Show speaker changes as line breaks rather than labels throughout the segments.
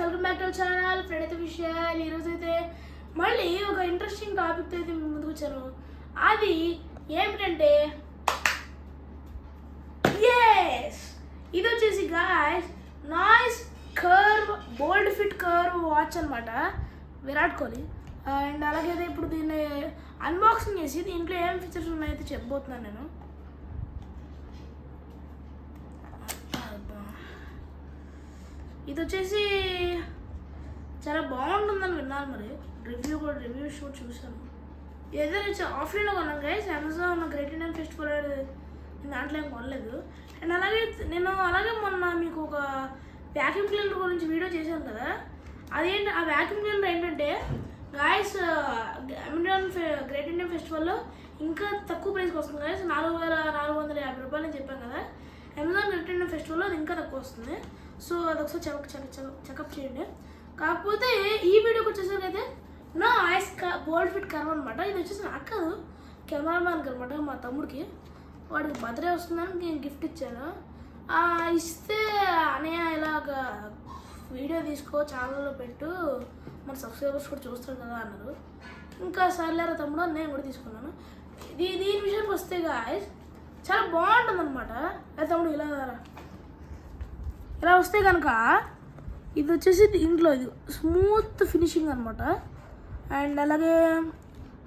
Welcome back to channel Praneetha విషయాలు. ఈరోజు అయితే మళ్ళీ ఒక ఇంట్రెస్టింగ్ టాపిక్ అయితే ముందుకు వచ్చాను. అది ఏమిటంటే ఇది వచ్చేసి గాయ్స్ నాయిస్ కర్వ్ బోల్డ్ ఫిట్ కర్వ్ వాచ్ అనమాట, విరాట్ కోహ్లీ. అండ్ అలాగే ఇప్పుడు దీన్ని అన్బాక్సింగ్ చేసి దీంట్లో ఏం ఫీచర్స్ ఉన్నాయైతే చెప్పబోతున్నాను నేను. ఇది వచ్చేసి చాలా బాగుంటుందని విన్నాను, మరి రివ్యూస్ కూడా చూసాను. ఏదైనా ఆఫ్లైన్లో కొన్నాను guys, Amazon great Indian festival దాంట్లో ఏం కొనలేదు. అండ్ అలాగే మొన్న మీకు ఒక వ్యాక్యూమ్ క్లీనర్ గురించి వీడియో చేశాను కదా, అదేంటి ఆ వ్యాక్యూమ్ క్లీనర్ ఏంటంటే గాయస్ అమెజాన్ గ్రేట్ ఇండియన్ ఫెస్టివల్లో ఇంకా తక్కువ ప్రైస్కి వస్తుంది గాయస్. 4450 రూపాయలు అని చెప్పాను కదా, అమెజాన్ గ్రేట్ ఇండియన్ ఫెస్టివల్లో అది ఇంకా తక్కువ వస్తుంది. సో అది ఒకసారి చెకప్ చేయండి. కాకపోతే ఈ వీడియోకి వచ్చేసరికి అయితే నా ఐస్ బోల్డ్ ఫిట్ కర్వ్ అనమాట. ఇది వచ్చేసి నాకు కాదు, కెమెరామ్యాన్కి అనమాట, మా తమ్ముడికి. వాడికి బర్త్డే వస్తుందని నేను గిఫ్ట్ ఇచ్చాను. ఇస్తే అనయ్య ఇలాగ వీడియో తీసుకో ఛానల్లో పెట్టు, మన సబ్స్క్రైబర్స్ కూడా చూస్తారు కదా అన్నారు. ఇంకా సర్లేరా తమ్ముడు అని నేను కూడా తీసుకున్నాను. దీని విషయానికి వస్తే గాయస్ చాలా బాగుంటుంది అనమాట. తమ్ముడు ఇలా వస్తే కనుక ఇది వచ్చేసి ఇంట్లో ఇది స్మూత్ ఫినిషింగ్ అనమాట. అండ్ అలాగే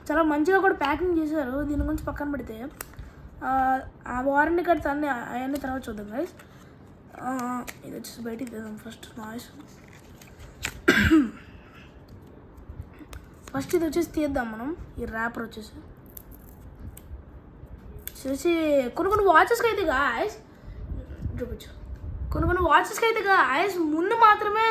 చాలా మంచిగా కూడా ప్యాకింగ్ చేశారు. దీని గురించి పక్కన పెడితే ఆ వారంటీ కార్డ్స్ అవన్నీ తర్వాత చూద్దాం గైస్. ఇది వచ్చేసి బయటికి తీద్దాం ఫస్ట్. ఇది వచ్చేసి తీద్దాం మనం. ఈ ర్యాపర్ వచ్చేసి కొన్ని వాచెస్కి అయితే గాయస్ చూపించు. కొన్ని వాచెస్కి అయితే గాయస్ ముందు మాత్రమే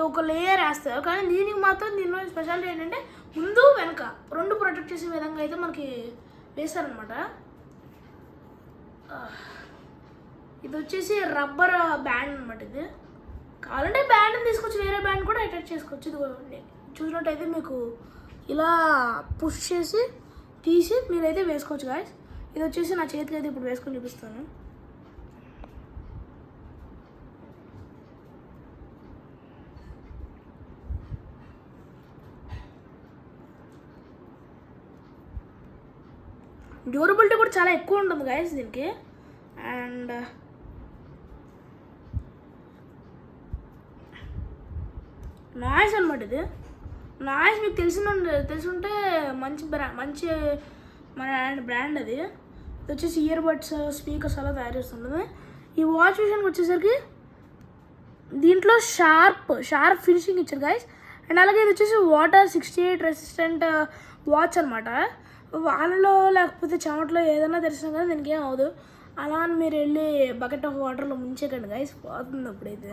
ఒక లేయర్ వేస్తారు, కానీ దీనికి మాత్రం దీనిలో స్పెషాలిటీ ఏంటంటే ముందు వెనక రెండు ప్రొటెక్ట్ చేసే విధంగా అయితే మనకి వేస్తారనమాట. ఇది వచ్చేసి రబ్బర్ బ్యాండ్ అనమాట. ఇది కావాలంటే బ్యాండ్ని తీసుకొచ్చి వేరే బ్యాండ్ కూడా అటాచ్ చేసుకోవచ్చు. ఇది చూసినట్టయితే మీకు ఇలా పుష్ చేసి తీసి మీరైతే వేసుకోవచ్చు గాయస్. ఇది వచ్చేసి నా చేతికి అయితే ఇప్పుడు వేసుకొని చూపిస్తాను. డ్యూరబిలిటీ కూడా చాలా ఎక్కువ ఉంటుంది గైస్ దీనికి. అండ్ నాయిస్ అనమాట. ఇది నాయిస్ మీకు తెలుసుంటే మంచి బ్రాండ్ అది. ఇది వచ్చేసి ఇయర్ బడ్స్ స్పీకర్స్ అలా తయారు చేస్తుంటుంది. ఈ వాచ్ విషయానికి వచ్చేసరికి దీంట్లో షార్ప్ ఫినిషింగ్ ఇచ్చారు గైస్. అండ్ అలాగే ఇది వచ్చేసి వాటర్ 68 రెసిస్టెంట్ వాచ్ అనమాట. వాళ్ళలో లేకపోతే చెమటలో ఏదైనా తెలిసినా కదా దీనికి ఏం అవ్వదు. అలా అని మీరు వెళ్ళి బకెట్ ఆఫ్ వాటర్లో ముంచేకండి గైస్, పోతుంది అప్పుడైతే.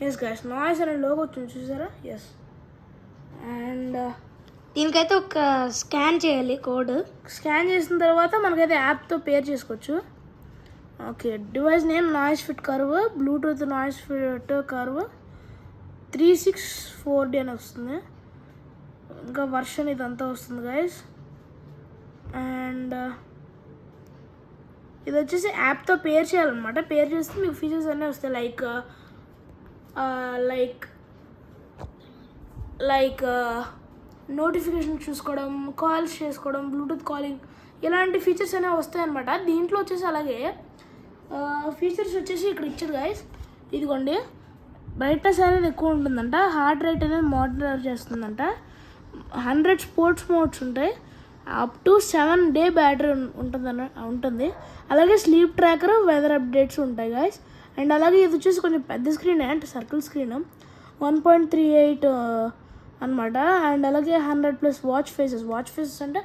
ఎస్ గైస్, నాయిస్ అనే లోగో చూసారా? ఎస్. అండ్ దీనికైతే ఒక స్కాన్ చేయాలి, కోడ్ స్కాన్ చేసిన తర్వాత మనకైతే యాప్తో పేర్ చేసుకోవచ్చు. Okay, device name noise fit curve, Bluetooth noise fit curve 364D అని వస్తుంది. ఇంకా వర్షన్ ఇదంతా వస్తుంది గైస్. అండ్ ఇది వచ్చేసి యాప్తో పేర్ చేయాలన్నమాట. పేర్ చేస్తే మీకు ఫీచర్స్ అన్నీ వస్తాయి, లైక్ నోటిఫికేషన్ చూసుకోవడం, కాల్స్ చేసుకోవడం, బ్లూటూత్ కాలింగ్, ఇలాంటి ఫీచర్స్ అనేవి వస్తాయన్నమాట. దీంట్లో వచ్చేసి అలాగే ఫీచర్స్ వచ్చేసి ఇక్కడ ఇచ్చారు గైస్. ఇదిగోండి, బ్రైట్నెస్ అనేది ఎక్కువ ఉంటుందంట, హార్ట్ రేట్ అనేది మానిటర్ చేస్తుందంట, 100 స్పోర్ట్స్ మోడ్స్ ఉంటాయి, అప్ టు 7 డే బ్యాటరీ ఉంటుంది. అలాగే స్లీప్ ట్రాకర్, వెదర్ అప్డేట్స్ ఉంటాయి గైస్. అండ్ అలాగే ఇది వచ్చేసి కొంచెం పెద్ద స్క్రీన్, అంటే సర్కిల్ స్క్రీన్, 1.38 అనమాట. అండ్ అలాగే 100+ వాచ్ ఫేసెస్ అంటే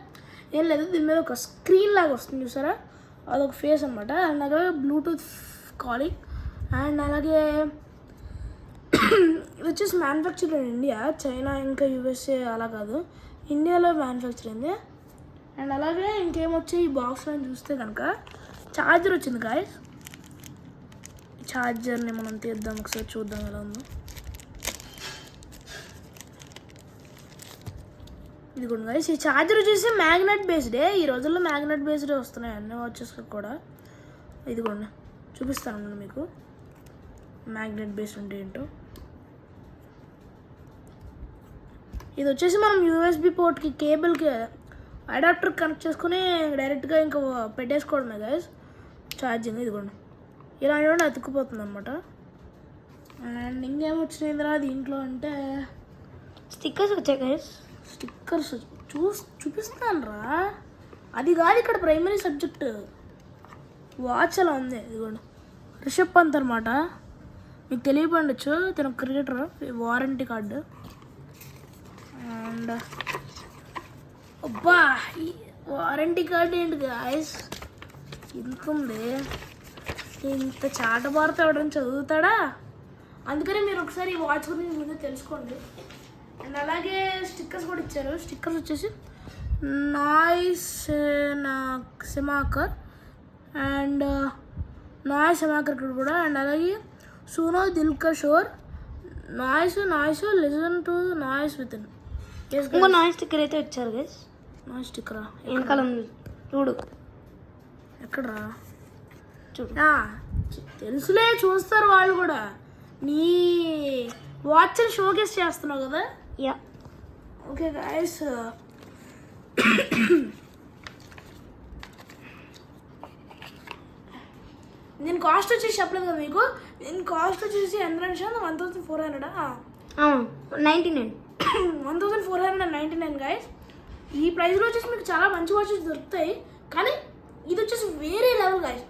ఏం లేదు, దీని మీద ఒక స్క్రీన్ లాగా వస్తుంది చూసారా, అదొక ఫేస్ అనమాట. అండ్ అలాగే బ్లూటూత్ కాలింగ్. అండ్ అలాగే ఇది వచ్చేసి మ్యానుఫ్యాక్చర్ ఇన్ ఇండియా, చైనా ఇంకా USA అలా కాదు, ఇండియాలో మ్యానుఫ్యాక్చర్ అయింది. అండ్ అలాగే ఇంకేమొచ్చి ఈ బాక్స్లో చూస్తే కనుక ఛార్జర్ వచ్చింది గాయస్. ఛార్జర్ని మనం తీద్దాం, ఒకసారి చూద్దాం ఎలా ఉందో. ఇదిగోండి గాయస్, ఈ ఛార్జర్ వచ్చేసి మ్యాగ్నెట్ బేస్డే. ఈ రోజుల్లో మ్యాగ్నెట్ బేస్డే వస్తున్నాయి అన్ని వాచెస్కి కూడా. ఇదిగోండి చూపిస్తాను మీకు. మ్యాగ్నెట్ బేస్ ఉంటే ఏంటో. ఇది వచ్చేసి మనం యూఎస్బి పోర్ట్కి కేబుల్కి అడాప్టర్ కనెక్ట్ చేసుకుని డైరెక్ట్గా ఇంకా పెట్టేసుకోవడమే గైస్. ఛార్జింగ్ ఇదిగోండి ఇలా అంటే అతుక్కుపోతుంది అనమాట. అండ్ ఇంకేమొచ్చినాయి తర్వాత దీంట్లో అంటే
స్టిక్కర్స్ వచ్చాయి గైస్.
స్టిక్కర్స్ చూపిస్తాను రా. అది కాదు ఇక్కడ ప్రైమరీ సబ్జెక్ట్. వాచ్ అలా ఉంది ఇదిగోండి. రిషబ్ పంత్ అనమాట, మీకు తెలియపండొచ్చు, తన క్రికెటర్. Warranty card. అండ్ అబ్బా ఈ వారంటీ కార్డు ఏంటి గాయస్ ఇంత ఉంది. ఇంత చాట భారత ఎవడని చదువుతాడా? అందుకని మీరు ఒకసారి ఈ వాచ్ గురించి ముందే తెలుసుకోండి. అండ్ అలాగే స్టిక్కర్స్ కూడా ఇచ్చారు. స్టిక్కర్స్ వచ్చేసి నాయిస్ సెమాకర్ అండ్ నాయిస్ సెమాకర్ కూడా. అండ్ అలాగే సూనో దిల్కర్ షోర్ noise listen to noise within.
ఇంకో నాయిస్ స్టిక్కర్ అయితే వచ్చారు గైస్.
నాయిస్ స్టిక్కరా?
వెనకాల చూడు.
ఎక్కడరా? చూడు. తెలుసులే, చూస్తారు వాళ్ళు కూడా. నీ వాచ్ని షోకేస్ చేస్తున్నావు కదా.
యా
ఓకే గాయస్, దీని కాస్ట్ వచ్చేసి చెప్పలేదు కదా మీకు. దీని కాస్ట్ వచ్చేసి ఎంత అంటే 1400.
99.
1499 గాయస్. ఈ ప్రైస్లో వచ్చేసి మీకు చాలా మంచి వాచెస్ దొరుకుతాయి. కానీ ఇది వచ్చేసి వేరే లెవెల్ గాయస్.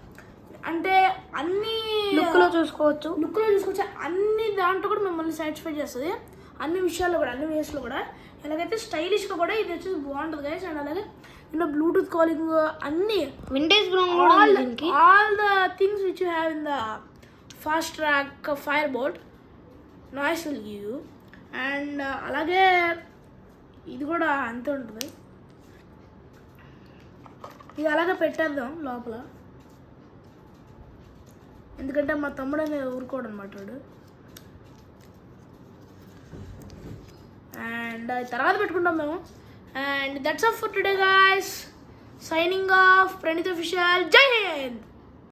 అంటే అన్ని
లుక్లో చూసుకోవచ్చు.
అన్ని దాంట్లో కూడా మిమ్మల్ని సాటిస్ఫై చేస్తుంది. అన్ని విషయాల్లో కూడా, అన్ని వేస్లో కూడా. ఎలాగైతే స్టైలిష్గా కూడా ఇది వచ్చేసి బాగుంటుంది గైస్. అండ్ అలాగే ఇందులో బ్లూటూత్ కాలింగ్ అన్ని
vintage
all the things which you have in the fast track fire board noise will give you. And అలాగే ఇది కూడా అంతే ఉంటుంది. ఇది అలాగే పెట్టేద్దాం లోపల, ఎందుకంటే మా తమ్ముడు అనేది ఊరుకోడు అనమాట వాడు. అండ్ తర్వాత పెట్టుకుంటాం మేము. And that's all for today guys. Signing off Praneeth official. జై హింద్.